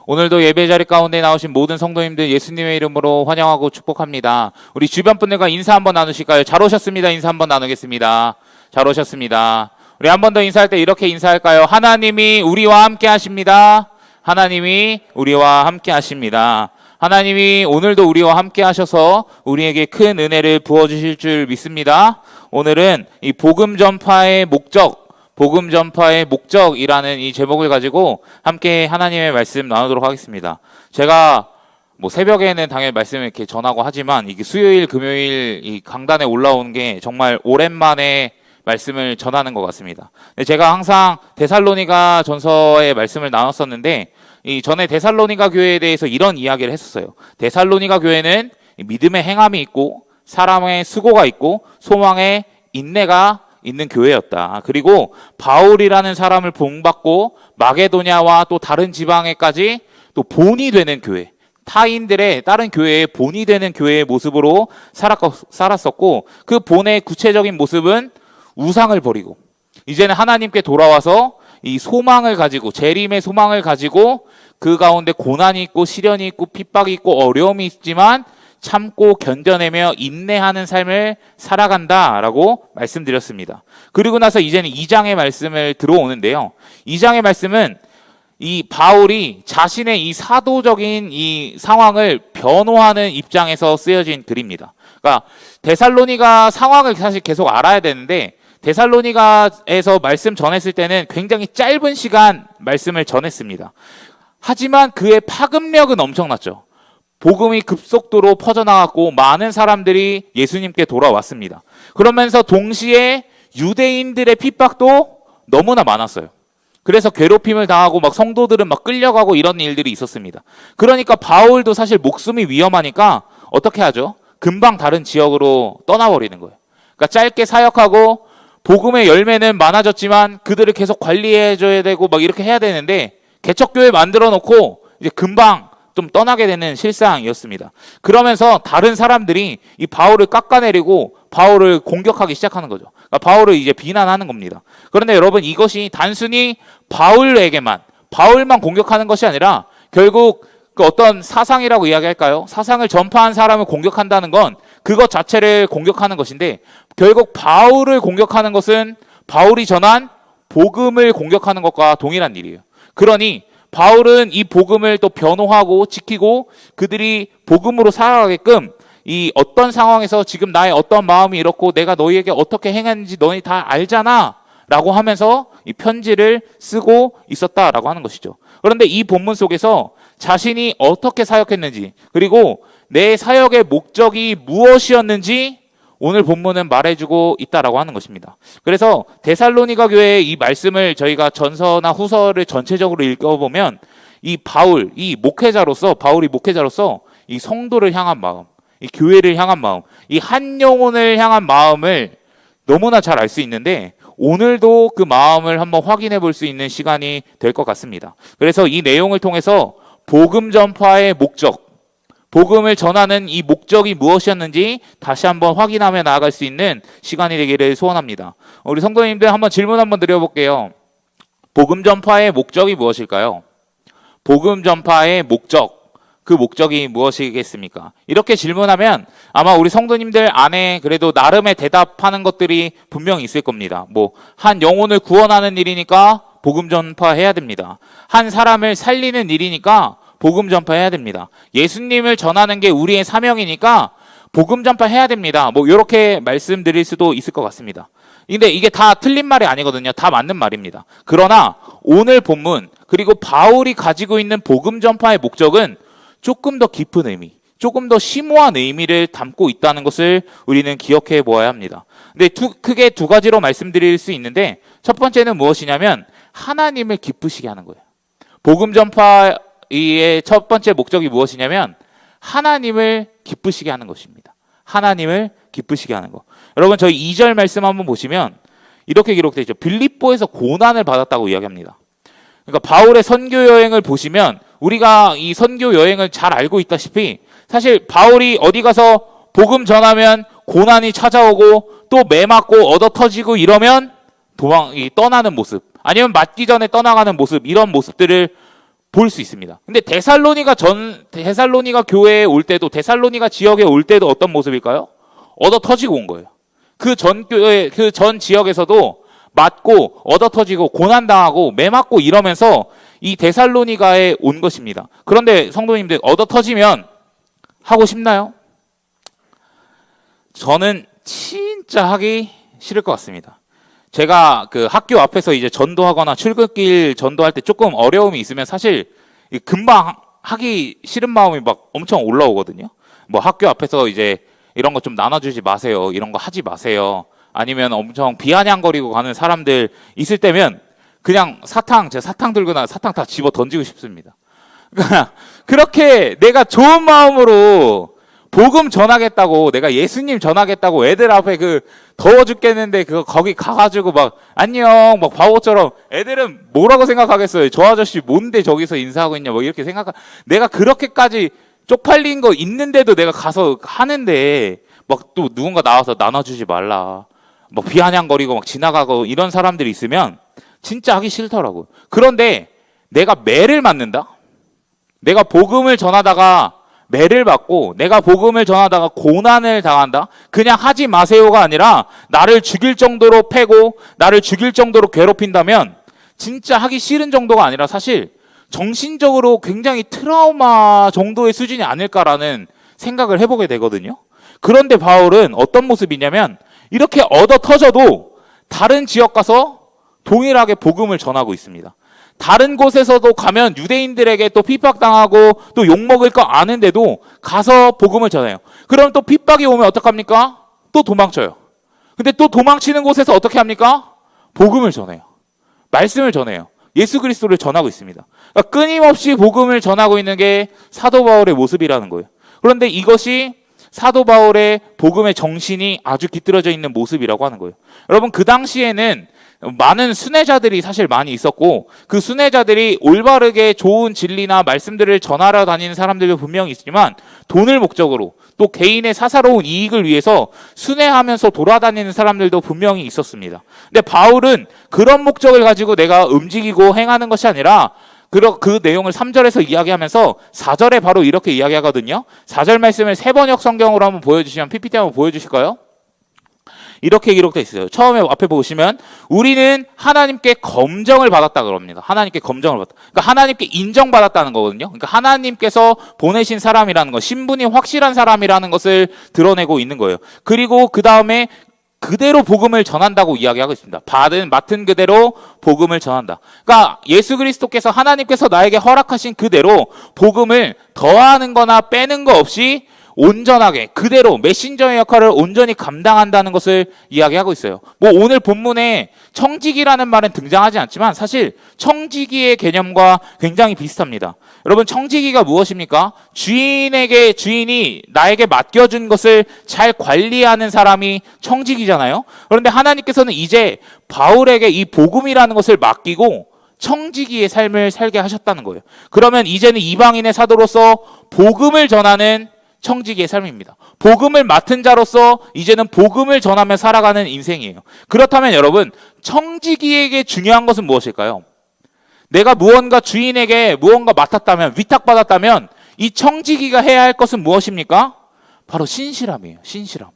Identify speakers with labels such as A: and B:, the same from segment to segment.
A: 오늘도 예배 자리 가운데 나오신 모든 성도님들 예수님의 이름으로 환영하고 축복합니다. 우리 주변 분들과 인사 한번 나누실까요? 잘 오셨습니다. 인사 한번 나누겠습니다. 잘 오셨습니다. 우리 한 번 더 인사할 때 이렇게 인사할까요? 하나님이 우리와 함께 하십니다. 하나님이 우리와 함께 하십니다. 하나님이 오늘도 우리와 함께 하셔서 우리에게 큰 은혜를 부어주실 줄 믿습니다. 오늘은 이 복음 전파의 목적이라는 이 제목을 가지고 함께 하나님의 말씀 나누도록 하겠습니다. 제가 새벽에는 당연히 말씀을 이렇게 전하고 하지만 이게 수요일, 금요일 이 강단에 올라오는 게 정말 오랜만에 말씀을 전하는 것 같습니다. 제가 항상 데살로니가 전서의 말씀을 나눴었는데 이 전에 데살로니가 교회에 대해서 이런 이야기를 했었어요. 데살로니가 교회는 믿음의 행함이 있고 사람의 수고가 있고 소망의 인내가 있는 교회였다. 그리고 바울이라는 사람을 본받고 마게도냐와 또 다른 지방에까지 또 본이 되는 교회, 타인들의 다른 교회의 본이 되는 교회의 모습으로 살았었고 그 본의 구체적인 모습은 우상을 버리고 이제는 하나님께 돌아와서 이 소망을 가지고 재림의 소망을 가지고 그 가운데 고난이 있고 시련이 있고 핍박이 있고 어려움이 있지만 참고 견뎌내며 인내하는 삶을 살아간다라고 말씀드렸습니다. 그리고 나서 이제는 2장의 말씀을 들어오는데요. 2장의 말씀은 이 바울이 자신의 이 사도적인 이 상황을 변호하는 입장에서 쓰여진 글입니다. 그러니까 데살로니가 상황을 사실 계속 알아야 되는데 데살로니가에서 말씀 전했을 때는 굉장히 짧은 시간 말씀을 전했습니다. 하지만 그의 파급력은 엄청났죠. 복음이 급속도로 퍼져나갔고 많은 사람들이 예수님께 돌아왔습니다. 그러면서 동시에 유대인들의 핍박도 너무나 많았어요. 그래서 괴롭힘을 당하고 성도들은 끌려가고 이런 일들이 있었습니다. 그러니까 바울도 사실 목숨이 위험하니까 어떻게 하죠? 금방 다른 지역으로 떠나버리는 거예요. 그러니까 짧게 사역하고 복음의 열매는 많아졌지만 그들을 계속 관리해줘야 되고 이렇게 해야 되는데 개척교회 만들어 놓고 이제 금방 좀 떠나게 되는 실상이었습니다. 그러면서 다른 사람들이 이 바울을 깎아내리고 바울을 공격하기 시작하는 거죠. 그러니까 바울을 이제 비난하는 겁니다. 그런데 여러분 이것이 단순히 바울만 공격하는 것이 아니라 결국 그 어떤 사상이라고 이야기할까요? 사상을 전파한 사람을 공격한다는 건 그것 자체를 공격하는 것인데 결국 바울을 공격하는 것은 바울이 전한 복음을 공격하는 것과 동일한 일이에요. 그러니 바울은 이 복음을 또 변호하고 지키고 그들이 복음으로 살아가게끔 이 어떤 상황에서 지금 나의 어떤 마음이 이렇고 내가 너희에게 어떻게 행했는지 너희 다 알잖아 라고 하면서 이 편지를 쓰고 있었다라고 하는 것이죠. 그런데 이 본문 속에서 자신이 어떻게 사역했는지 그리고 내 사역의 목적이 무엇이었는지 오늘 본문은 말해주고 있다라고 하는 것입니다. 그래서 데살로니가 교회의 이 말씀을 저희가 전서나 후서를 전체적으로 읽어보면 바울이 목회자로서 이 성도를 향한 마음, 이 교회를 향한 마음, 이 한 영혼을 향한 마음을 너무나 잘 알 수 있는데 오늘도 그 마음을 한번 확인해 볼 수 있는 시간이 될 것 같습니다. 그래서 이 내용을 통해서 복음 전파의 목적, 복음을 전하는 이 목적이 무엇이었는지 다시 한번 확인하며 나아갈 수 있는 시간이 되기를 소원합니다. 우리 성도님들 한번 질문 한번 드려볼게요. 복음 전파의 목적이 무엇일까요? 복음 전파의 목적, 그 목적이 무엇이겠습니까? 이렇게 질문하면 아마 우리 성도님들 안에 그래도 나름의 대답하는 것들이 분명히 있을 겁니다. 한 영혼을 구원하는 일이니까 복음 전파해야 됩니다. 한 사람을 살리는 일이니까 복음 전파해야 됩니다. 예수님을 전하는 게 우리의 사명이니까 복음 전파해야 됩니다. 이렇게 말씀드릴 수도 있을 것 같습니다. 근데 이게 다 틀린 말이 아니거든요. 다 맞는 말입니다. 그러나 오늘 본문 그리고 바울이 가지고 있는 복음 전파의 목적은 조금 더 깊은 의미, 조금 더 심오한 의미를 담고 있다는 것을 우리는 기억해 보아야 합니다. 근데 크게 두 가지로 말씀드릴 수 있는데 첫 번째는 무엇이냐면 하나님을 기쁘시게 하는 거예요. 복음 전파의 첫 번째 목적이 무엇이냐면 하나님을 기쁘시게 하는 것입니다. 하나님을 기쁘시게 하는 것. 여러분 저희 2절 말씀 한번 보시면 이렇게 기록되어 있죠. 빌립보에서 고난을 받았다고 이야기합니다. 그러니까 바울의 선교 여행을 보시면 우리가 이 선교 여행을 잘 알고 있다시피 사실 바울이 어디 가서 복음 전하면 고난이 찾아오고 또 매 맞고 얻어 터지고 이러면 떠나는 모습 아니면 맞기 전에 떠나가는 모습 이런 모습들을 볼 수 있습니다. 근데 데살로니가 교회에 올 때도, 데살로니가 지역에 올 때도 어떤 모습일까요? 얻어 터지고 온 거예요. 그 전 지역에서도 맞고, 얻어 터지고, 고난당하고, 매맞고 이러면서 이 데살로니가에 온 것입니다. 그런데 성도님들, 얻어 터지면 하고 싶나요? 저는 진짜 하기 싫을 것 같습니다. 제가 그 학교 앞에서 이제 전도하거나 출근길 전도할 때 조금 어려움이 있으면 사실 금방 하기 싫은 마음이 막 엄청 올라오거든요. 뭐 학교 앞에서 이제 이런 거 좀 나눠주지 마세요. 이런 거 하지 마세요. 아니면 엄청 비아냥거리고 가는 사람들 있을 때면 그냥 제가 사탕 들고 나 사탕 다 집어 던지고 싶습니다. 그러니까 그렇게 내가 좋은 마음으로 복음 전하겠다고, 내가 예수님 전하겠다고 애들 앞에 더워 죽겠는데 거기 가가지고 막 안녕 막 바보처럼, 애들은 뭐라고 생각하겠어요? 저 아저씨 뭔데 저기서 인사하고 있냐 뭐 이렇게 내가 그렇게까지 쪽팔린 거 있는데도 내가 가서 하는데 막 또 누군가 나와서 나눠주지 말라 막 비아냥거리고 막 지나가고 이런 사람들이 있으면 진짜 하기 싫더라고요. 그런데 내가 매를 맞는다? 내가 복음을 전하다가 매를 받고, 내가 복음을 전하다가 고난을 당한다? 그냥 하지 마세요가 아니라 나를 죽일 정도로 패고 나를 죽일 정도로 괴롭힌다면 진짜 하기 싫은 정도가 아니라 사실 정신적으로 굉장히 트라우마 정도의 수준이 아닐까라는 생각을 해보게 되거든요. 그런데 바울은 어떤 모습이냐면 이렇게 얻어 터져도 다른 지역 가서 동일하게 복음을 전하고 있습니다. 다른 곳에서도 가면 유대인들에게 또 핍박당하고 또 욕먹을 거 아는데도 가서 복음을 전해요. 그럼 또 핍박이 오면 어떡합니까? 또 도망쳐요. 근데 또 도망치는 곳에서 어떻게 합니까? 복음을 전해요. 말씀을 전해요. 예수 그리스도를 전하고 있습니다. 그러니까 끊임없이 복음을 전하고 있는 게 사도 바울의 모습이라는 거예요. 그런데 이것이 사도 바울의 복음의 정신이 아주 깃들어져 있는 모습이라고 하는 거예요. 여러분, 그 당시에는 많은 순회자들이 사실 많이 있었고, 그 순회자들이 올바르게 좋은 진리나 말씀들을 전하러 다니는 사람들도 분명히 있지만 돈을 목적으로 또 개인의 사사로운 이익을 위해서 순회하면서 돌아다니는 사람들도 분명히 있었습니다. 근데 바울은 그런 목적을 가지고 내가 움직이고 행하는 것이 아니라 그 내용을 3절에서 이야기하면서 4절에 바로 이렇게 이야기하거든요. 4절 말씀을 세번역 성경으로 한번 보여주시면, PPT 한번 보여주실까요? 이렇게 기록되어 있어요. 처음에 앞에 보시면 우리는 하나님께 검정을 받았다 그럽니다. 하나님께 검정을 받았다. 그러니까 하나님께 인정받았다는 거거든요. 그러니까 하나님께서 보내신 사람이라는 것, 신분이 확실한 사람이라는 것을 드러내고 있는 거예요. 그리고 그 다음에 그대로 복음을 전한다고 이야기하고 있습니다. 맡은 그대로 복음을 전한다. 그러니까 예수 그리스도께서, 하나님께서 나에게 허락하신 그대로 복음을 더하는 거나 빼는 거 없이 온전하게 그대로 메신저의 역할을 온전히 감당한다는 것을 이야기하고 있어요. 뭐 오늘 본문에 청지기라는 말은 등장하지 않지만 사실 청지기의 개념과 굉장히 비슷합니다. 여러분, 청지기가 무엇입니까? 주인이 나에게 맡겨준 것을 잘 관리하는 사람이 청지기잖아요. 그런데 하나님께서는 이제 바울에게 이 복음이라는 것을 맡기고 청지기의 삶을 살게 하셨다는 거예요. 그러면 이제는 이방인의 사도로서 복음을 전하는 청지기의 삶입니다. 복음을 맡은 자로서 이제는 복음을 전하며 살아가는 인생이에요. 그렇다면 여러분, 청지기에게 중요한 것은 무엇일까요? 내가 주인에게 무언가 맡았다면, 위탁받았다면 이 청지기가 해야 할 것은 무엇입니까? 바로 신실함이에요. 신실함.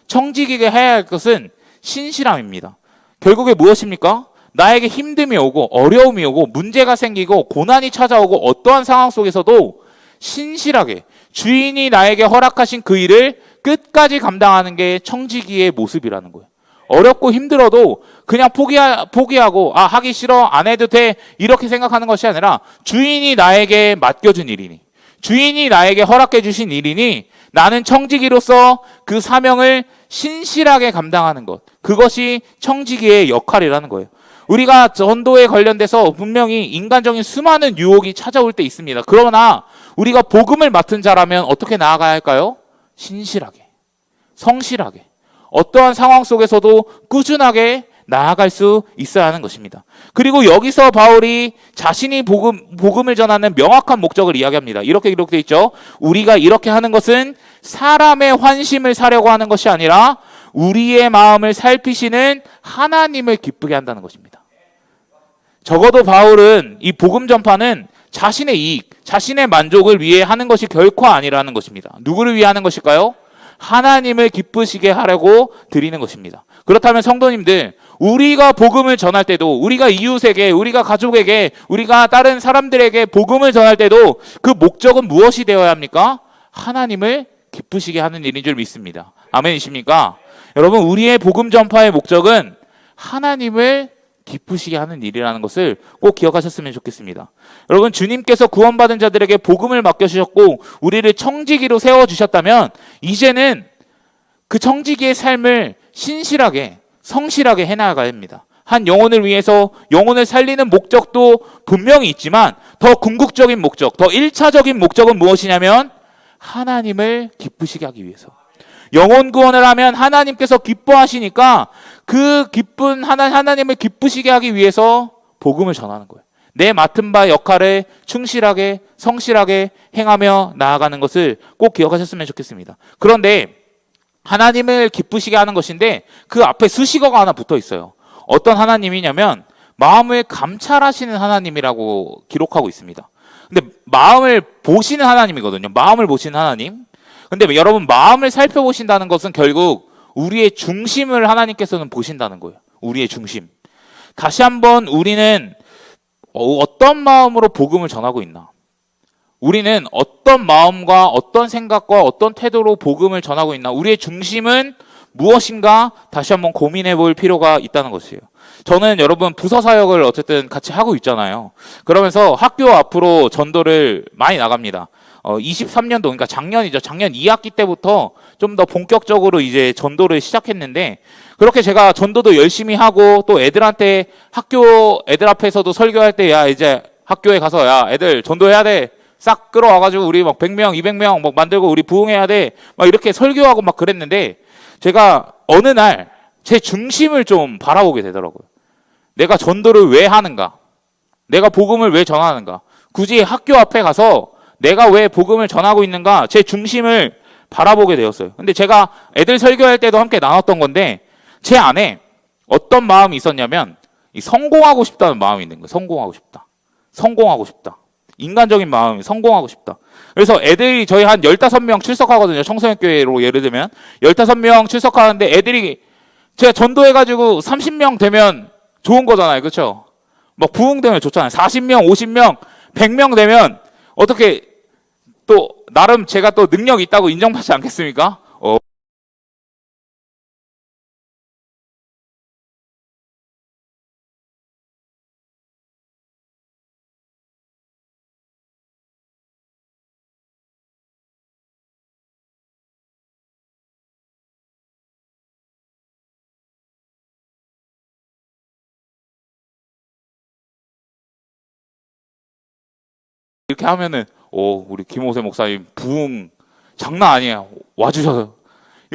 A: 청지기가 해야 할 것은 신실함입니다. 결국에 무엇입니까? 나에게 힘듦이 오고 어려움이 오고 문제가 생기고 고난이 찾아오고 어떠한 상황 속에서도 신실하게 주인이 나에게 허락하신 그 일을 끝까지 감당하는 게 청지기의 모습이라는 거예요. 어렵고 힘들어도 그냥 포기하고 하기 싫어, 안 해도 돼, 이렇게 생각하는 것이 아니라 주인이 나에게 맡겨준 일이니, 주인이 나에게 허락해 주신 일이니 나는 청지기로서 그 사명을 신실하게 감당하는 것, 그것이 청지기의 역할이라는 거예요. 우리가 전도에 관련돼서 분명히 인간적인 수많은 유혹이 찾아올 때 있습니다. 그러나 우리가 복음을 맡은 자라면 어떻게 나아가야 할까요? 신실하게, 성실하게, 어떠한 상황 속에서도 꾸준하게 나아갈 수 있어야 하는 것입니다. 그리고 여기서 바울이 자신이 복음을 전하는 명확한 목적을 이야기합니다. 이렇게 기록되어 있죠. 우리가 이렇게 하는 것은 사람의 환심을 사려고 하는 것이 아니라 우리의 마음을 살피시는 하나님을 기쁘게 한다는 것입니다. 적어도 바울은 이 복음 전파는 자신의 이익, 자신의 만족을 위해 하는 것이 결코 아니라는 것입니다. 누구를 위해 하는 것일까요? 하나님을 기쁘시게 하려고 드리는 것입니다. 그렇다면 성도님들, 우리가 복음을 전할 때도, 우리가 이웃에게, 우리가 가족에게, 우리가 다른 사람들에게 복음을 전할 때도 그 목적은 무엇이 되어야 합니까? 하나님을 기쁘시게 하는 일인 줄 믿습니다. 아멘이십니까? 여러분, 우리의 복음 전파의 목적은 하나님을 기쁘시게 하는 일이라는 것을 꼭 기억하셨으면 좋겠습니다. 여러분, 주님께서 구원받은 자들에게 복음을 맡겨주셨고 우리를 청지기로 세워주셨다면 이제는 그 청지기의 삶을 신실하게, 성실하게 해나가야 합니다. 한 영혼을 위해서 영혼을 살리는 목적도 분명히 있지만 더 궁극적인 목적, 더 1차적인 목적은 무엇이냐면 하나님을 기쁘시게 하기 위해서. 영혼 구원을 하면 하나님께서 기뻐하시니까 그 기쁜 하나님을 기쁘시게 하기 위해서 복음을 전하는 거예요. 내 맡은 바 역할을 충실하게, 성실하게 행하며 나아가는 것을 꼭 기억하셨으면 좋겠습니다. 그런데 하나님을 기쁘시게 하는 것인데 그 앞에 수식어가 하나 붙어 있어요. 어떤 하나님이냐면 마음을 감찰하시는 하나님이라고 기록하고 있습니다. 근데 마음을 보시는 하나님이거든요. 마음을 보시는 하나님. 근데 여러분, 마음을 살펴보신다는 것은 결국 우리의 중심을 하나님께서는 보신다는 거예요. 우리의 중심. 다시 한번 우리는 어떤 마음으로 복음을 전하고 있나? 우리는 어떤 마음과 어떤 생각과 어떤 태도로 복음을 전하고 있나? 우리의 중심은 무엇인가 다시 한번 고민해 볼 필요가 있다는 것이에요. 저는 여러분 부서 사역을 어쨌든 같이 하고 있잖아요. 그러면서 학교 앞으로 전도를 많이 나갑니다. 23년도, 그러니까 작년이죠. 작년 2학기 때부터 좀 더 본격적으로 이제 전도를 시작했는데, 그렇게 제가 전도도 열심히 하고 또 애들한테 학교 애들 앞에서도 설교할 때, 야, 이제 학교에 가서, 야, 애들 전도해야 돼. 싹 끌어와가지고 우리 막 100명, 200명 막 만들고 우리 부흥해야 돼. 막 이렇게 설교하고 막 그랬는데, 제가 어느 날 제 중심을 좀 바라보게 되더라고요. 내가 전도를 왜 하는가? 내가 복음을 왜 전하는가? 굳이 학교 앞에 가서 내가 왜 복음을 전하고 있는가? 제 중심을 바라보게 되었어요. 근데 제가 애들 설교할 때도 함께 나눴던 건데 제 안에 어떤 마음이 있었냐면 성공하고 싶다는 마음이 있는 거예요. 성공하고 싶다. 성공하고 싶다. 인간적인 마음이 성공하고 싶다. 그래서 애들이 저희 한 15명 출석하거든요. 청소년교회로 예를 들면 15명 출석하는데 애들이 제가 전도해가지고 30명 되면 좋은 거잖아요. 그렇죠? 막 부흥되면 좋잖아요. 40명, 50명, 100명 되면 어떻게 또 나름 제가 또 능력 있다고 인정받지 않겠습니까? 이렇게 하면은 우리 김호세 목사님 부흥 장난 아니에요. 와주셔서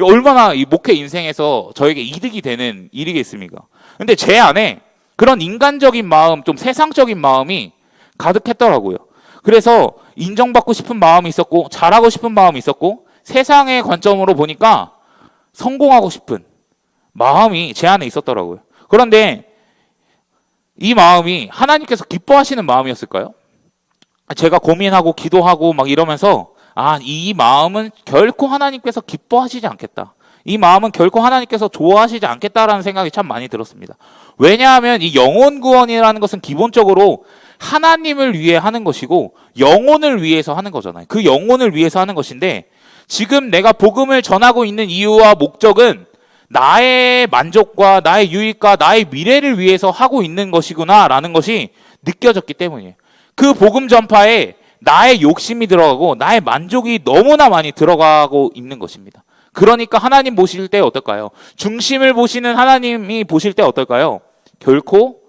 A: 얼마나 이 목회 인생에서 저에게 이득이 되는 일이겠습니까? 근데 제 안에 그런 인간적인 마음, 좀 세상적인 마음이 가득했더라고요. 그래서 인정받고 싶은 마음이 있었고 잘하고 싶은 마음이 있었고 세상의 관점으로 보니까 성공하고 싶은 마음이 제 안에 있었더라고요. 그런데 이 마음이 하나님께서 기뻐하시는 마음이었을까요? 제가 고민하고 기도하고 막 이러면서 이 마음은 결코 하나님께서 기뻐하시지 않겠다. 이 마음은 결코 하나님께서 좋아하시지 않겠다라는 생각이 참 많이 들었습니다. 왜냐하면 이 영혼 구원이라는 것은 기본적으로 하나님을 위해 하는 것이고 영혼을 위해서 하는 거잖아요. 그 영혼을 위해서 하는 것인데 지금 내가 복음을 전하고 있는 이유와 목적은 나의 만족과 나의 유익과 나의 미래를 위해서 하고 있는 것이구나라는 것이 느껴졌기 때문이에요. 그 복음 전파에 나의 욕심이 들어가고 나의 만족이 너무나 많이 들어가고 있는 것입니다. 그러니까 하나님 보실 때 어떨까요? 중심을 보시는 하나님이 보실 때 어떨까요? 결코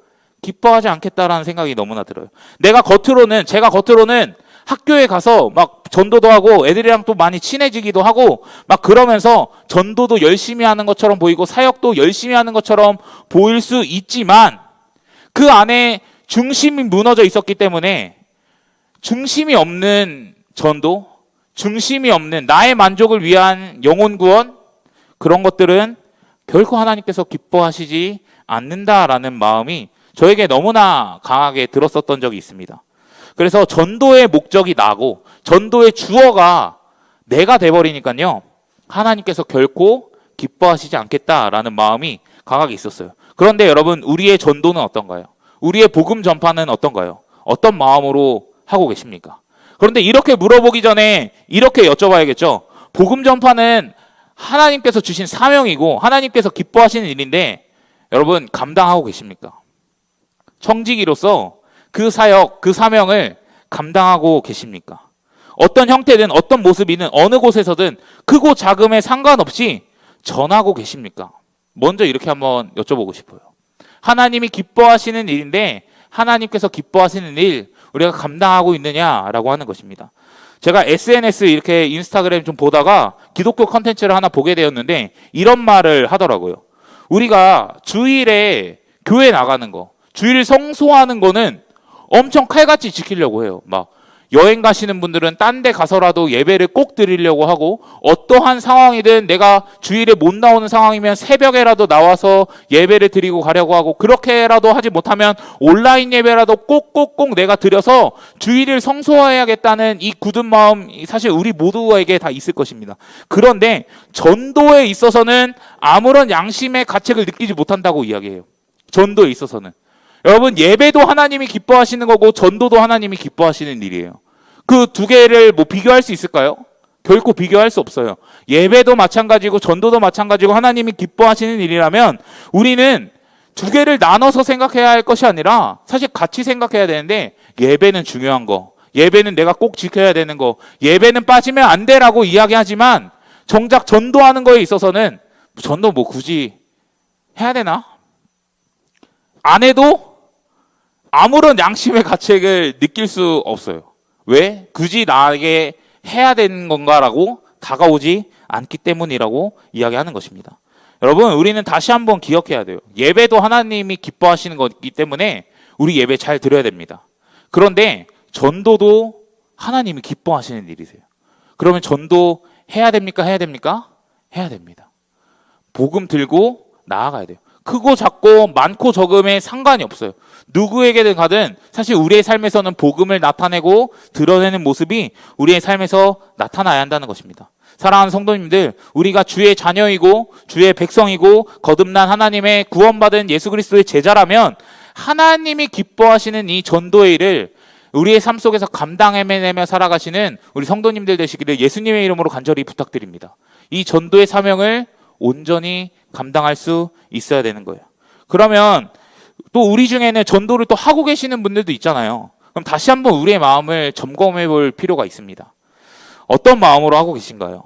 A: 기뻐하지 않겠다라는 생각이 너무나 들어요. 제가 겉으로는 학교에 가서 막 전도도 하고 애들이랑 또 많이 친해지기도 하고 막 그러면서 전도도 열심히 하는 것처럼 보이고 사역도 열심히 하는 것처럼 보일 수 있지만 그 안에 중심이 무너져 있었기 때문에 중심이 없는 전도, 중심이 없는 나의 만족을 위한 영혼 구원, 그런 것들은 결코 하나님께서 기뻐하시지 않는다라는 마음이 저에게 너무나 강하게 들었었던 적이 있습니다. 그래서 전도의 목적이 나고 전도의 주어가 내가 돼버리니까요. 하나님께서 결코 기뻐하시지 않겠다라는 마음이 강하게 있었어요. 그런데 여러분, 우리의 전도는 어떤가요? 우리의 복음 전파는 어떤가요? 어떤 마음으로 하고 계십니까? 그런데 이렇게 물어보기 전에 이렇게 여쭤봐야겠죠. 복음 전파는 하나님께서 주신 사명이고 하나님께서 기뻐하시는 일인데 여러분, 감당하고 계십니까? 청지기로서 그 사역, 그 사명을 감당하고 계십니까? 어떤 형태든 어떤 모습이든 어느 곳에서든 크고 작음에 상관없이 전하고 계십니까? 먼저 이렇게 한번 여쭤보고 싶어요. 하나님이 기뻐하시는 일인데 하나님께서 기뻐하시는 일 우리가 감당하고 있느냐라고 하는 것입니다. 제가 SNS 이렇게 인스타그램 좀 보다가 기독교 컨텐츠를 하나 보게 되었는데 이런 말을 하더라고요. 우리가 주일에 교회 나가는 거, 주일 성소하는 거는 엄청 칼같이 지키려고 해요. 막 여행 가시는 분들은 딴 데 가서라도 예배를 꼭 드리려고 하고, 어떠한 상황이든 내가 주일에 못 나오는 상황이면 새벽에라도 나와서 예배를 드리고 가려고 하고, 그렇게라도 하지 못하면 온라인 예배라도 꼭꼭꼭 내가 드려서 주일을 성소화해야겠다는 이 굳은 마음, 사실 우리 모두에게 다 있을 것입니다. 그런데 전도에 있어서는 아무런 양심의 가책을 느끼지 못한다고 이야기해요. 전도에 있어서는. 여러분, 예배도 하나님이 기뻐하시는 거고 전도도 하나님이 기뻐하시는 일이에요. 그 두 개를 뭐 비교할 수 있을까요? 결코 비교할 수 없어요. 예배도 마찬가지고 전도도 마찬가지고 하나님이 기뻐하시는 일이라면 우리는 두 개를 나눠서 생각해야 할 것이 아니라 사실 같이 생각해야 되는데, 예배는 중요한 거, 예배는 내가 꼭 지켜야 되는 거, 예배는 빠지면 안 돼라고 이야기하지만 정작 전도하는 거에 있어서는 전도 뭐 굳이 해야 되나? 안 해도 아무런 양심의 가책을 느낄 수 없어요. 왜? 굳이 나에게 해야 되는 건가라고 다가오지 않기 때문이라고 이야기하는 것입니다. 여러분, 우리는 다시 한번 기억해야 돼요. 예배도 하나님이 기뻐하시는 거기 때문에 우리 예배 잘 드려야 됩니다. 그런데 전도도 하나님이 기뻐하시는 일이세요. 그러면 전도 해야 됩니까? 해야 됩니까? 해야 됩니다. 복음 들고 나아가야 돼요. 크고 작고 많고 적음에 상관이 없어요. 누구에게든 가든 사실 우리의 삶에서는 복음을 나타내고 드러내는 모습이 우리의 삶에서 나타나야 한다는 것입니다. 사랑하는 성도님들, 우리가 주의 자녀이고 주의 백성이고 거듭난 하나님의 구원받은 예수 그리스도의 제자라면 하나님이 기뻐하시는 이 전도의 일을 우리의 삶 속에서 감당해내며 살아가시는 우리 성도님들 되시기를 예수님의 이름으로 간절히 부탁드립니다. 이 전도의 사명을 온전히 감당할 수 있어야 되는 거예요. 그러면 또 우리 중에는 전도를 또 하고 계시는 분들도 있잖아요. 그럼 다시 한번 우리의 마음을 점검해 볼 필요가 있습니다. 어떤 마음으로 하고 계신가요?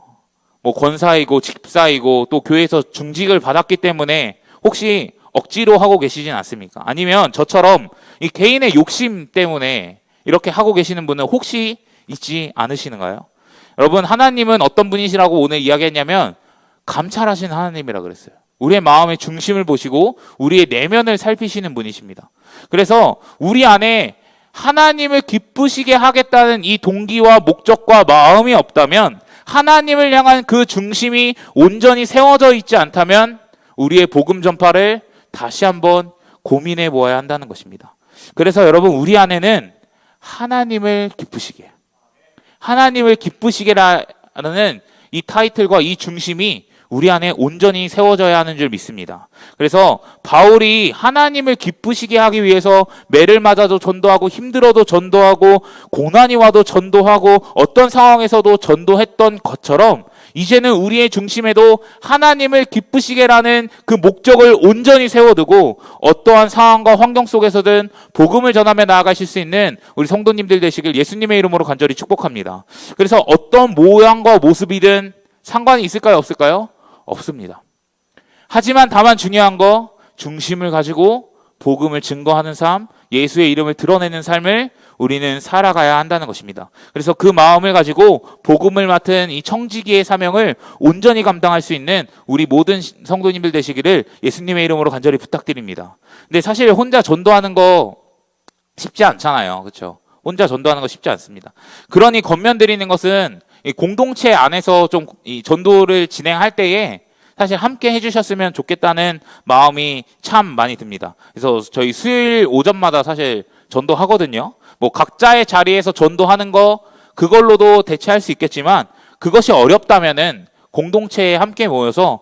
A: 뭐 권사이고 집사이고 또 교회에서 중직을 받았기 때문에 혹시 억지로 하고 계시진 않습니까? 아니면 저처럼 이 개인의 욕심 때문에 이렇게 하고 계시는 분은 혹시 있지 않으시는가요? 여러분, 하나님은 어떤 분이시라고 오늘 이야기했냐면 감찰하신 하나님이라 그랬어요. 우리의 마음의 중심을 보시고 우리의 내면을 살피시는 분이십니다. 그래서 우리 안에 하나님을 기쁘시게 하겠다는 이 동기와 목적과 마음이 없다면, 하나님을 향한 그 중심이 온전히 세워져 있지 않다면 우리의 복음 전파를 다시 한번 고민해 보아야 한다는 것입니다. 그래서 여러분, 우리 안에는 하나님을 기쁘시게, 하나님을 기쁘시게라는 이 타이틀과 이 중심이 우리 안에 온전히 세워져야 하는 줄 믿습니다. 그래서 바울이 하나님을 기쁘시게 하기 위해서 매를 맞아도 전도하고 힘들어도 전도하고 고난이 와도 전도하고 어떤 상황에서도 전도했던 것처럼 이제는 우리의 중심에도 하나님을 기쁘시게라는 그 목적을 온전히 세워두고 어떠한 상황과 환경 속에서든 복음을 전하며 나아가실 수 있는 우리 성도님들 되시길 예수님의 이름으로 간절히 축복합니다. 그래서 어떤 모양과 모습이든 상관이 있을까요? 없을까요? 없습니다. 하지만 다만 중요한 거, 중심을 가지고 복음을 증거하는 삶, 예수의 이름을 드러내는 삶을 우리는 살아가야 한다는 것입니다. 그래서 그 마음을 가지고 복음을 맡은 이 청지기의 사명을 온전히 감당할 수 있는 우리 모든 성도님들 되시기를 예수님의 이름으로 간절히 부탁드립니다. 근데 사실 혼자 전도하는 거 쉽지 않잖아요. 그렇죠? 혼자 전도하는 거 쉽지 않습니다. 그러니 권면드리는 것은 이 공동체 안에서 좀 이 전도를 진행할 때에 사실 함께 해주셨으면 좋겠다는 마음이 참 많이 듭니다. 그래서 저희 수요일 오전마다 사실 전도하거든요. 뭐 각자의 자리에서 전도하는 거 그걸로도 대체할 수 있겠지만 그것이 어렵다면은 공동체에 함께 모여서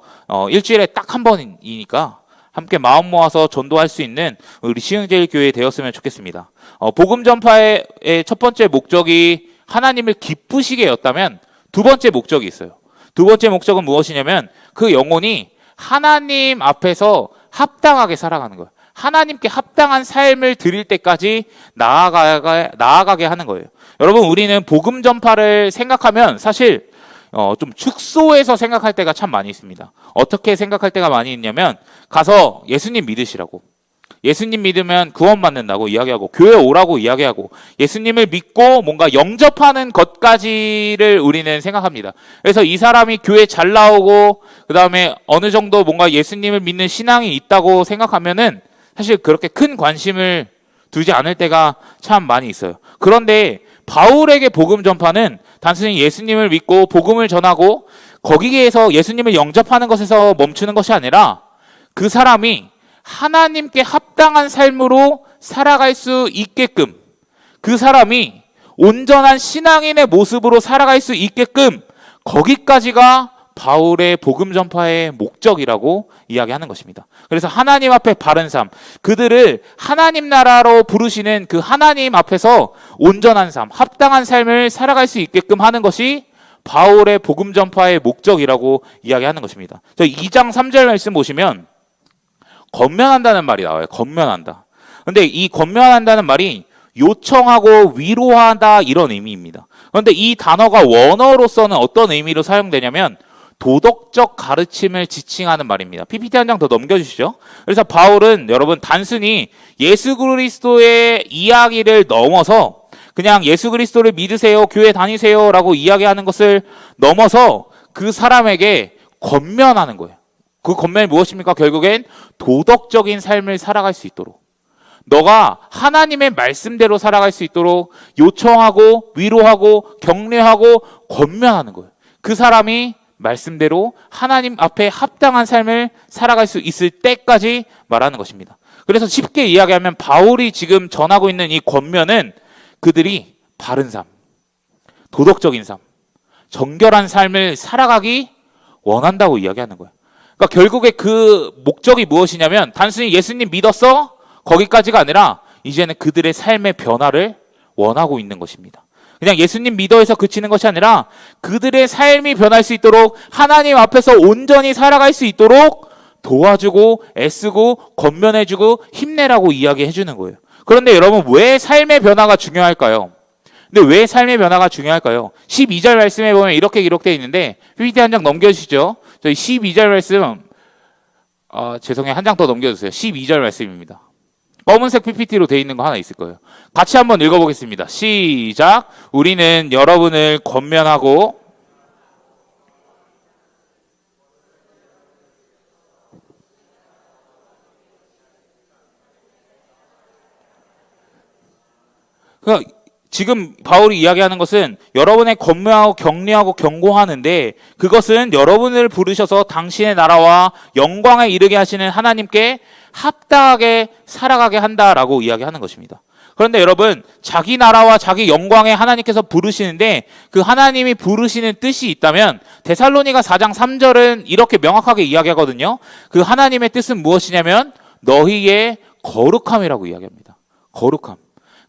A: 일주일에 딱 한 번이니까 함께 마음 모아서 전도할 수 있는 우리 시흥제일교회 되었으면 좋겠습니다. 복음 전파의 첫 번째 목적이 하나님을 기쁘시게였다면 두 번째 목적이 있어요. 두 번째 목적은 무엇이냐면 그 영혼이 하나님 앞에서 합당하게 살아가는 거예요. 하나님께 합당한 삶을 드릴 때까지 나아가게 하는 거예요. 여러분, 우리는 복음 전파를 생각하면 사실 좀 축소해서 생각할 때가 참 많이 있습니다. 어떻게 생각할 때가 많이 있냐면 가서 예수님 믿으시라고, 예수님 믿으면 구원받는다고 이야기하고 교회 오라고 이야기하고 예수님을 믿고 뭔가 영접하는 것까지를 우리는 생각합니다. 그래서 이 사람이 교회 잘 나오고 그 다음에 어느 정도 뭔가 예수님을 믿는 신앙이 있다고 생각하면은 사실 그렇게 큰 관심을 두지 않을 때가 참 많이 있어요. 그런데 바울에게 복음 전파는 단순히 예수님을 믿고 복음을 전하고 거기에서 예수님을 영접하는 것에서 멈추는 것이 아니라 그 사람이 하나님께 합당한 삶으로 살아갈 수 있게끔, 그 사람이 온전한 신앙인의 모습으로 살아갈 수 있게끔 거기까지가 바울의 복음 전파의 목적이라고 이야기하는 것입니다. 그래서 하나님 앞에 바른 삶, 그들을 하나님 나라로 부르시는 그 하나님 앞에서 온전한 삶, 합당한 삶을 살아갈 수 있게끔 하는 것이 바울의 복음 전파의 목적이라고 이야기하는 것입니다. 2장 3절 말씀 보시면 권면한다는 말이 나와요. 권면한다. 근데 이 권면한다는 말이 요청하고 위로하다 이런 의미입니다. 그런데 이 단어가 원어로서는 어떤 의미로 사용되냐면 도덕적 가르침을 지칭하는 말입니다. PPT 한 장 더 넘겨주시죠. 그래서 바울은 여러분 단순히 예수 그리스도의 이야기를 넘어서 그냥 예수 그리스도를 믿으세요, 교회 다니세요 라고 이야기하는 것을 넘어서 그 사람에게 권면하는 거예요. 그 권면이 무엇입니까? 결국엔 도덕적인 삶을 살아갈 수 있도록, 너가 하나님의 말씀대로 살아갈 수 있도록 요청하고 위로하고 격려하고 권면하는 거예요. 그 사람이 말씀대로 하나님 앞에 합당한 삶을 살아갈 수 있을 때까지 말하는 것입니다. 그래서 쉽게 이야기하면 바울이 지금 전하고 있는 이 권면은 그들이 바른 삶, 도덕적인 삶, 정결한 삶을 살아가기 원한다고 이야기하는 거예요. 그러니까 결국에 그 목적이 무엇이냐면 단순히 예수님 믿었어? 거기까지가 아니라 이제는 그들의 삶의 변화를 원하고 있는 것입니다. 그냥 예수님 믿어에서 그치는 것이 아니라 그들의 삶이 변할 수 있도록 하나님 앞에서 온전히 살아갈 수 있도록 도와주고 애쓰고 권면해주고 힘내라고 이야기해주는 거예요. 그런데 여러분, 왜 삶의 변화가 중요할까요? 근데 왜 삶의 변화가 중요할까요? 12절 말씀에 보면 이렇게 기록되어 있는데 PPT 한 장 넘겨주시죠. 저희 12절 말씀 죄송해요. 한 장 더 넘겨주세요. 12절 말씀입니다. 검은색 PPT로 되어 있는 거 하나 있을 거예요. 같이 한번 읽어보겠습니다. 시작. 우리는 여러분을 권면하고 그러니까 지금 바울이 이야기하는 것은 여러분의 권면하고 격려하고 경고하는데 그것은 여러분을 부르셔서 당신의 나라와 영광에 이르게 하시는 하나님께 합당하게 살아가게 한다라고 이야기하는 것입니다. 그런데 여러분, 자기 나라와 자기 영광에 하나님께서 부르시는데 그 하나님이 부르시는 뜻이 있다면 데살로니가 4장 3절은 이렇게 명확하게 이야기하거든요. 그 하나님의 뜻은 무엇이냐면 너희의 거룩함이라고 이야기합니다. 거룩함.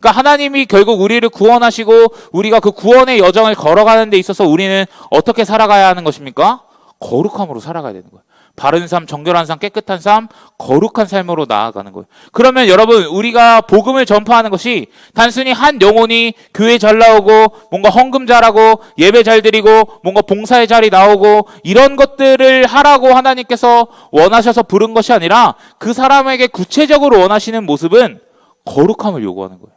A: 그러니까 하나님이 결국 우리를 구원하시고 우리가 그 구원의 여정을 걸어가는 데 있어서 우리는 어떻게 살아가야 하는 것입니까? 거룩함으로 살아가야 되는 거예요. 바른 삶, 정결한 삶, 깨끗한 삶, 거룩한 삶으로 나아가는 거예요. 그러면 여러분, 우리가 복음을 전파하는 것이 단순히 한 영혼이 교회 잘 나오고 뭔가 헌금 잘하고 예배 잘 드리고 뭔가 봉사의 자리 나오고 이런 것들을 하라고 하나님께서 원하셔서 부른 것이 아니라 그 사람에게 구체적으로 원하시는 모습은 거룩함을 요구하는 거예요.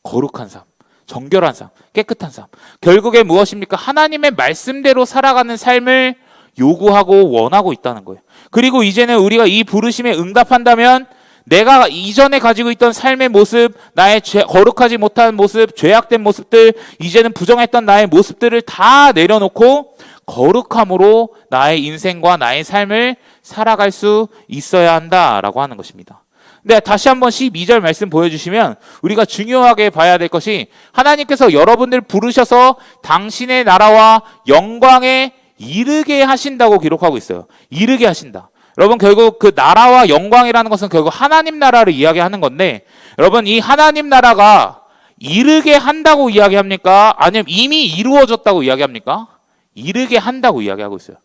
A: 거룩한 삶, 정결한 삶, 깨끗한 삶. 결국에 무엇입니까? 하나님의 말씀대로 살아가는 삶을 요구하고 원하고 있다는 거예요. 그리고 이제는 우리가 이 부르심에 응답한다면 내가 이전에 가지고 있던 삶의 모습, 나의 거룩하지 못한 모습, 죄악된 모습들, 이제는 부정했던 나의 모습들을 다 내려놓고 거룩함으로 나의 인생과 나의 삶을 살아갈 수 있어야 한다라고 하는 것입니다. 근데 다시 한번 12절 말씀 보여주시면 우리가 중요하게 봐야 될 것이 하나님께서 여러분들 부르셔서 당신의 나라와 영광에 이르게 하신다고 기록하고 있어요. 이르게 하신다. 여러분 결국 그 나라와 영광이라는 것은 결국 하나님 나라를 이야기하는 건데 여러분 이 하나님 나라가 이르게 한다고 이야기합니까? 아니면 이미 이루어졌다고 이야기합니까? 이르게 한다고 이야기하고 있어요.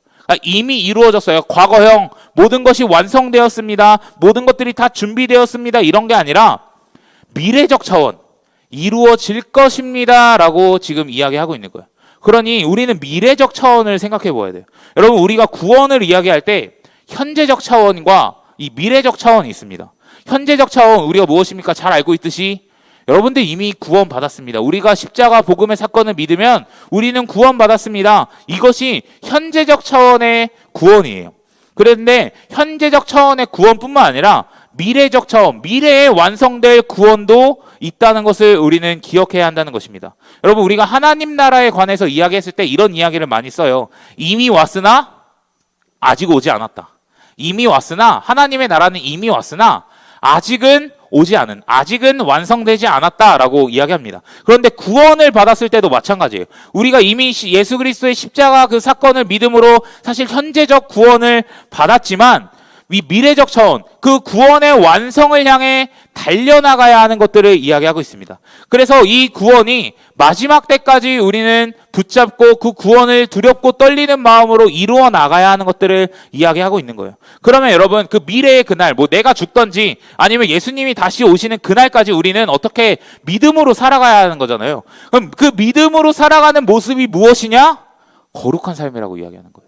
A: 이미 이루어졌어요. 과거형 모든 것이 완성되었습니다. 모든 것들이 다 준비되었습니다. 이런 게 아니라 미래적 차원 이루어질 것입니다 라고 지금 이야기하고 있는 거예요. 그러니 우리는 미래적 차원을 생각해 보아야 돼요. 여러분 우리가 구원을 이야기할 때 현재적 차원과 이 미래적 차원이 있습니다. 현재적 차원 우리가 무엇입니까? 잘 알고 있듯이 여러분들 이미 구원 받았습니다. 우리가 십자가 복음의 사건을 믿으면 우리는 구원 받았습니다. 이것이 현재적 차원의 구원이에요. 그런데 현재적 차원의 구원뿐만 아니라 미래적 차원, 미래에 완성될 구원도 있다는 것을 우리는 기억해야 한다는 것입니다. 여러분 우리가 하나님 나라에 관해서 이야기했을 때 이런 이야기를 많이 써요. 이미 왔으나 아직 오지 않았다. 이미 왔으나 하나님의 나라는 이미 왔으나 아직은 오지 않은, 아직은 완성되지 않았다라고 이야기합니다. 그런데 구원을 받았을 때도 마찬가지예요. 우리가 이미 예수 그리스도의 십자가 그 사건을 믿음으로 사실 현재적 구원을 받았지만 이 미래적 차원, 그 구원의 완성을 향해 달려나가야 하는 것들을 이야기하고 있습니다. 그래서 이 구원이 마지막 때까지 우리는 붙잡고 그 구원을 두렵고 떨리는 마음으로 이루어 나가야 하는 것들을 이야기하고 있는 거예요. 그러면 여러분 그 미래의 그날, 뭐 내가 죽던지 아니면 예수님이 다시 오시는 그날까지 우리는 어떻게 믿음으로 살아가야 하는 거잖아요. 그럼 그 믿음으로 살아가는 모습이 무엇이냐? 거룩한 삶이라고 이야기하는 거예요.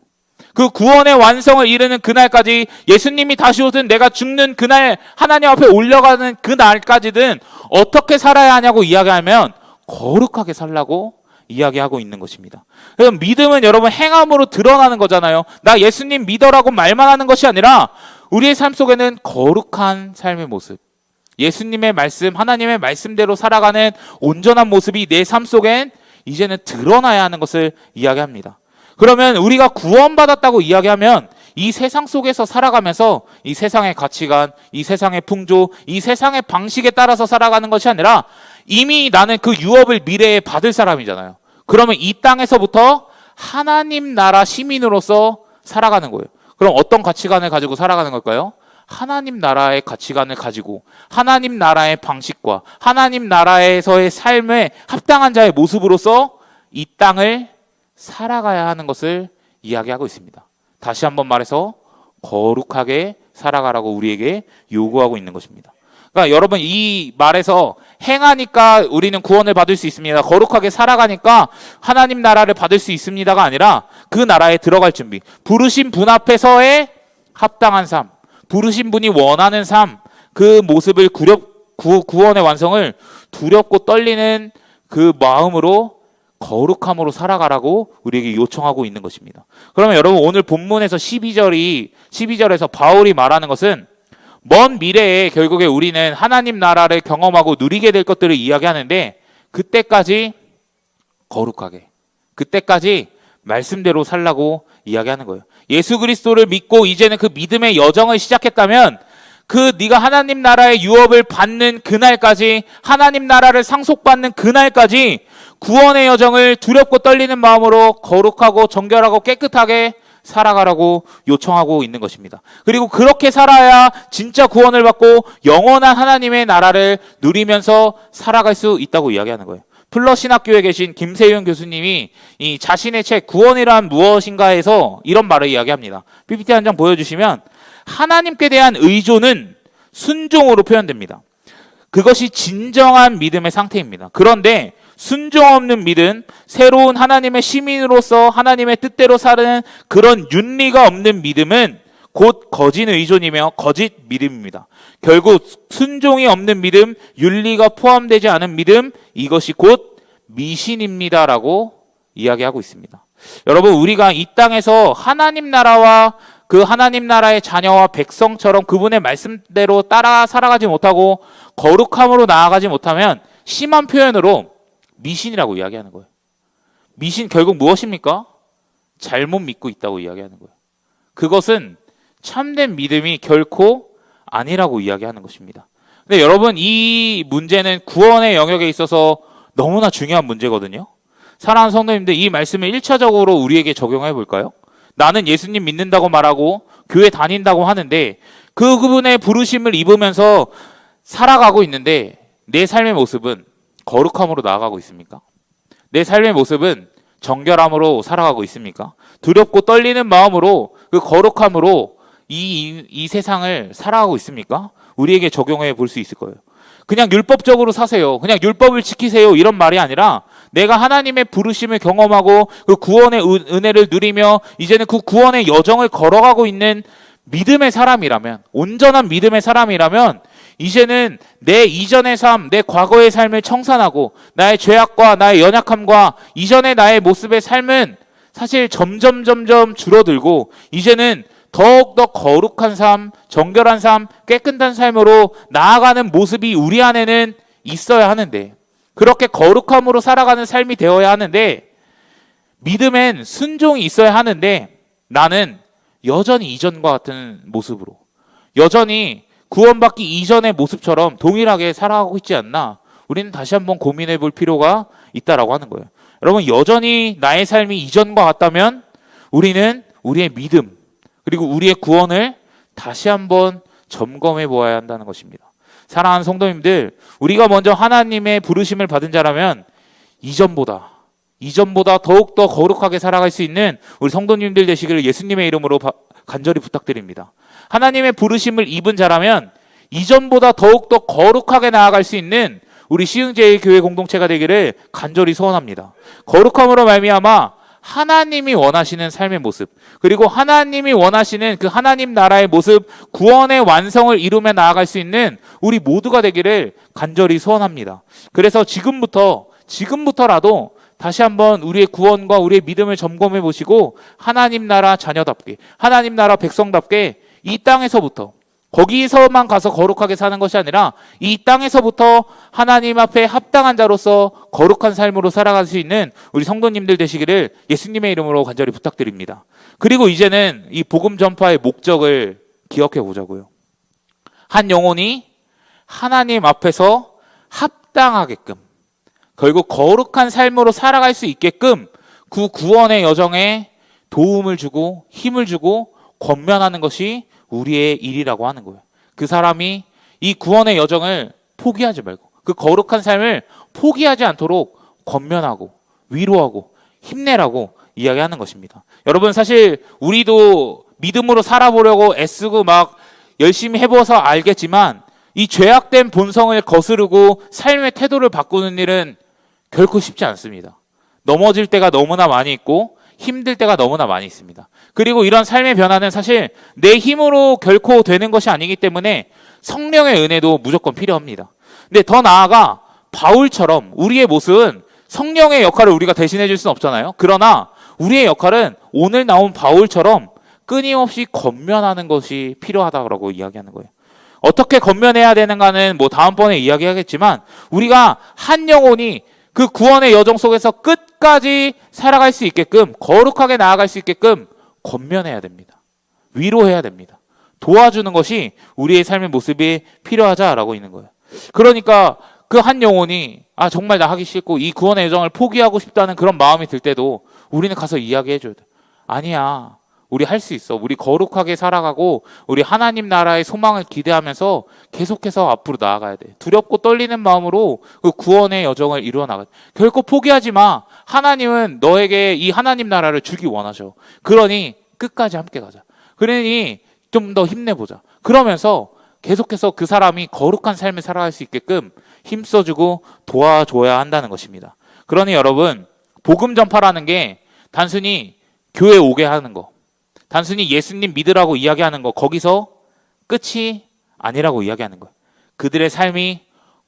A: 그 구원의 완성을 이루는 그날까지 예수님이 다시 오든 내가 죽는 그날 하나님 앞에 올려가는 그날까지는 어떻게 살아야 하냐고 이야기하면 거룩하게 살라고 이야기하고 있는 것입니다. 그럼 믿음은 여러분 행함으로 드러나는 거잖아요. 나 예수님 믿어라고 말만 하는 것이 아니라 우리의 삶 속에는 거룩한 삶의 모습, 예수님의 말씀, 하나님의 말씀대로 살아가는 온전한 모습이 내 삶 속엔 이제는 드러나야 하는 것을 이야기합니다. 그러면 우리가 구원받았다고 이야기하면 이 세상 속에서 살아가면서 이 세상의 가치관, 이 세상의 풍조, 이 세상의 방식에 따라서 살아가는 것이 아니라 이미 나는 그 유업을 미래에 받을 사람이잖아요. 그러면 이 땅에서부터 하나님 나라 시민으로서 살아가는 거예요. 그럼 어떤 가치관을 가지고 살아가는 걸까요? 하나님 나라의 가치관을 가지고 하나님 나라의 방식과 하나님 나라에서의 삶에 합당한 자의 모습으로서 이 땅을 살아가야 하는 것을 이야기하고 있습니다. 다시 한번 말해서 거룩하게 살아가라고 우리에게 요구하고 있는 것입니다. 그러니까 여러분 이 말에서 행하니까 우리는 구원을 받을 수 있습니다. 거룩하게 살아가니까 하나님 나라를 받을 수 있습니다가 아니라 그 나라에 들어갈 준비, 부르신 분 앞에서의 합당한 삶, 부르신 분이 원하는 삶, 그 모습을 구원의 완성을 두렵고 떨리는 그 마음으로 거룩함으로 살아가라고 우리에게 요청하고 있는 것입니다. 그러면 여러분 오늘 본문에서 12절에서 바울이 말하는 것은 먼 미래에 결국에 우리는 하나님 나라를 경험하고 누리게 될 것들을 이야기하는데 그때까지 거룩하게, 그때까지 말씀대로 살라고 이야기하는 거예요. 예수 그리스도를 믿고 이제는 그 믿음의 여정을 시작했다면 그 네가 하나님 나라의 유업을 받는 그날까지, 하나님 나라를 상속받는 그날까지 구원의 여정을 두렵고 떨리는 마음으로 거룩하고 정결하고 깨끗하게 살아가라고 요청하고 있는 것입니다. 그리고 그렇게 살아야 진짜 구원을 받고 영원한 하나님의 나라를 누리면서 살아갈 수 있다고 이야기하는 거예요. 플러신학교에 계신 김세윤 교수님이 이 자신의 책 구원이란 무엇인가에서 이런 말을 이야기합니다. PPT 한 장 보여주시면 하나님께 대한 의존은 순종으로 표현됩니다. 그것이 진정한 믿음의 상태입니다. 그런데 순종 없는 믿음, 새로운 하나님의 시민으로서 하나님의 뜻대로 사는 그런 윤리가 없는 믿음은 곧 거짓 의존이며 거짓 믿음입니다. 결국 순종이 없는 믿음, 윤리가 포함되지 않은 믿음, 이것이 곧 미신입니다라고 이야기하고 있습니다. 여러분 우리가 이 땅에서 하나님 나라와 그 하나님 나라의 자녀와 백성처럼 그분의 말씀대로 따라 살아가지 못하고 거룩함으로 나아가지 못하면 심한 표현으로 미신이라고 이야기하는 거예요. 미신 결국 무엇입니까? 잘못 믿고 있다고 이야기하는 거예요. 그것은 참된 믿음이 결코 아니라고 이야기하는 것입니다. 근데 여러분, 이 문제는 구원의 영역에 있어서 너무나 중요한 문제거든요. 사랑하는 성도님들, 이 말씀을 1차적으로 우리에게 적용해 볼까요? 나는 예수님 믿는다고 말하고 교회 다닌다고 하는데 그분의 부르심을 입으면서 살아가고 있는데 내 삶의 모습은 거룩함으로 나아가고 있습니까? 내 삶의 모습은 정결함으로 살아가고 있습니까? 두렵고 떨리는 마음으로 그 거룩함으로 이 세상을 살아가고 있습니까? 우리에게 적용해 볼 수 있을 거예요. 그냥 율법적으로 사세요. 그냥 율법을 지키세요. 이런 말이 아니라 내가 하나님의 부르심을 경험하고 그 구원의 은혜를 누리며 이제는 그 구원의 여정을 걸어가고 있는 믿음의 사람이라면, 온전한 믿음의 사람이라면 이제는 내 이전의 삶, 내 과거의 삶을 청산하고 나의 죄악과 나의 연약함과 이전의 나의 모습의 삶은 사실 점점 줄어들고 이제는 더욱더 거룩한 삶, 정결한 삶, 깨끗한 삶으로 나아가는 모습이 우리 안에는 있어야 하는데, 그렇게 거룩함으로 살아가는 삶이 되어야 하는데, 믿음엔 순종이 있어야 하는데 나는 여전히 이전과 같은 모습으로, 여전히 구원받기 이전의 모습처럼 동일하게 살아가고 있지 않나, 우리는 다시 한번 고민해 볼 필요가 있다라고 하는 거예요. 여러분, 여전히 나의 삶이 이전과 같다면 우리는 우리의 믿음 그리고 우리의 구원을 다시 한번 점검해 보아야 한다는 것입니다. 사랑하는 성도님들, 우리가 먼저 하나님의 부르심을 받은 자라면 이전보다 더욱더 거룩하게 살아갈 수 있는 우리 성도님들 되시기를 예수님의 이름으로 간절히 부탁드립니다. 하나님의 부르심을 입은 자라면 이전보다 더욱더 거룩하게 나아갈 수 있는 우리 시흥제일 교회 공동체가 되기를 간절히 소원합니다. 거룩함으로 말미암아 하나님이 원하시는 삶의 모습, 그리고 하나님이 원하시는 그 하나님 나라의 모습, 구원의 완성을 이루며 나아갈 수 있는 우리 모두가 되기를 간절히 소원합니다. 그래서 지금부터라도 다시 한번 우리의 구원과 우리의 믿음을 점검해 보시고 하나님 나라 자녀답게, 하나님 나라 백성답게 이 땅에서부터, 거기서만 가서 거룩하게 사는 것이 아니라 이 땅에서부터 하나님 앞에 합당한 자로서 거룩한 삶으로 살아갈 수 있는 우리 성도님들 되시기를 예수님의 이름으로 간절히 부탁드립니다. 그리고 이제는 이 복음 전파의 목적을 기억해 보자고요. 한 영혼이 하나님 앞에서 합당하게끔, 결국 거룩한 삶으로 살아갈 수 있게끔 그 구원의 여정에 도움을 주고 힘을 주고 권면하는 것이 우리의 일이라고 하는 거예요. 그 사람이 이 구원의 여정을 포기하지 말고 그 거룩한 삶을 포기하지 않도록 권면하고 위로하고 힘내라고 이야기하는 것입니다. 여러분, 사실 우리도 믿음으로 살아보려고 애쓰고 막 열심히 해봐서 알겠지만 이 죄악된 본성을 거스르고 삶의 태도를 바꾸는 일은 결코 쉽지 않습니다. 넘어질 때가 너무나 많이 있고 힘들 때가 너무나 많이 있습니다. 그리고 이런 삶의 변화는 사실 내 힘으로 결코 되는 것이 아니기 때문에 성령의 은혜도 무조건 필요합니다. 근데 더 나아가 바울처럼 우리의 모습은 성령의 역할을 우리가 대신해 줄 수는 없잖아요. 그러나 우리의 역할은 오늘 나온 바울처럼 끊임없이 권면하는 것이 필요하다고 이야기하는 거예요. 어떻게 권면해야 되는가는 다음번에 이야기하겠지만 우리가 한 영혼이 그 구원의 여정 속에서 끝까지 살아갈 수 있게끔, 거룩하게 나아갈 수 있게끔 권면해야 됩니다. 위로해야 됩니다. 도와주는 것이 우리의 삶의 모습이 필요하자라고 있는 거예요. 그러니까 그 한 영혼이 정말 나 하기 싫고 이 구원의 여정을 포기하고 싶다는 그런 마음이 들 때도 우리는 가서 이야기해줘야 돼. 아니야, 우리 할 수 있어. 우리 거룩하게 살아가고 우리 하나님 나라의 소망을 기대하면서 계속해서 앞으로 나아가야 돼. 두렵고 떨리는 마음으로 그 구원의 여정을 이루어 나가. 결코 포기하지 마. 하나님은 너에게 이 하나님 나라를 주기 원하셔. 그러니 끝까지 함께 가자. 그러니 좀 더 힘내보자. 그러면서 계속해서 그 사람이 거룩한 삶을 살아갈 수 있게끔 힘써주고 도와줘야 한다는 것입니다. 그러니 여러분, 복음 전파라는 게 단순히 교회 오게 하는 거, 단순히 예수님 믿으라고 이야기하는 거, 거기서 끝이 아니라고 이야기하는 거예요. 그들의 삶이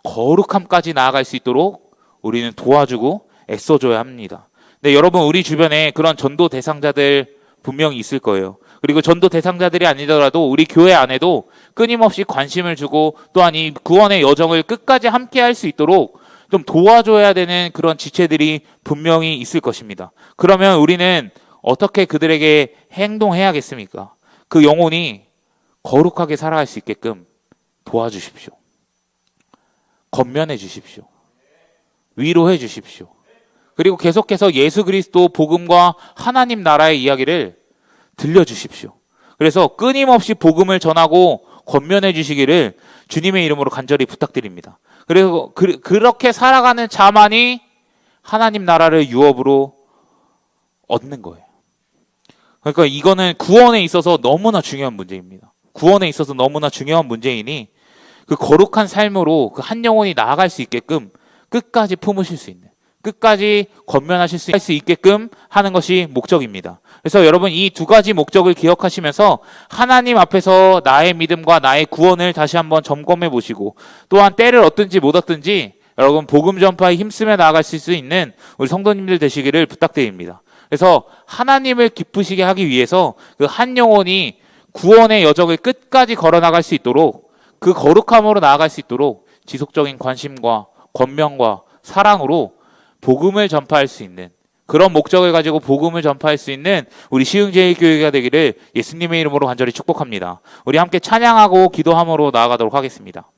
A: 거룩함까지 나아갈 수 있도록 우리는 도와주고 애써줘야 합니다. 근데 여러분, 우리 주변에 그런 전도 대상자들 분명히 있을 거예요. 그리고 전도 대상자들이 아니더라도 우리 교회 안에도 끊임없이 관심을 주고 또한 이 구원의 여정을 끝까지 함께 할 수 있도록 좀 도와줘야 되는 그런 지체들이 분명히 있을 것입니다. 그러면 우리는 어떻게 그들에게 행동해야겠습니까? 그 영혼이 거룩하게 살아갈 수 있게끔 도와주십시오. 건면해 주십시오. 위로해 주십시오. 그리고 계속해서 예수 그리스도 복음과 하나님 나라의 이야기를 들려주십시오. 그래서 끊임없이 복음을 전하고 권면해 주시기를 주님의 이름으로 간절히 부탁드립니다. 그리고 그렇게 살아가는 자만이 하나님 나라를 유업으로 얻는 거예요. 그러니까 이거는 구원에 있어서 너무나 중요한 문제입니다. 구원에 있어서 너무나 중요한 문제이니 그 거룩한 삶으로 그 한 영혼이 나아갈 수 있게끔 끝까지 품으실 수 있는, 끝까지 권면하실 수 있게끔 하는 것이 목적입니다. 그래서 여러분 이 두 가지 목적을 기억하시면서 하나님 앞에서 나의 믿음과 나의 구원을 다시 한번 점검해 보시고, 또한 때를 얻든지 못 얻든지 여러분 복음 전파에 힘쓰며 나아가실 수 있는 우리 성도님들 되시기를 부탁드립니다. 그래서 하나님을 기쁘시게 하기 위해서 그 한 영혼이 구원의 여정을 끝까지 걸어나갈 수 있도록, 그 거룩함으로 나아갈 수 있도록 지속적인 관심과 권면과 사랑으로 복음을 전파할 수 있는, 그런 목적을 가지고 복음을 전파할 수 있는 우리 시흥제일교회가 되기를 예수님의 이름으로 간절히 축복합니다. 우리 함께 찬양하고 기도함으로 나아가도록 하겠습니다.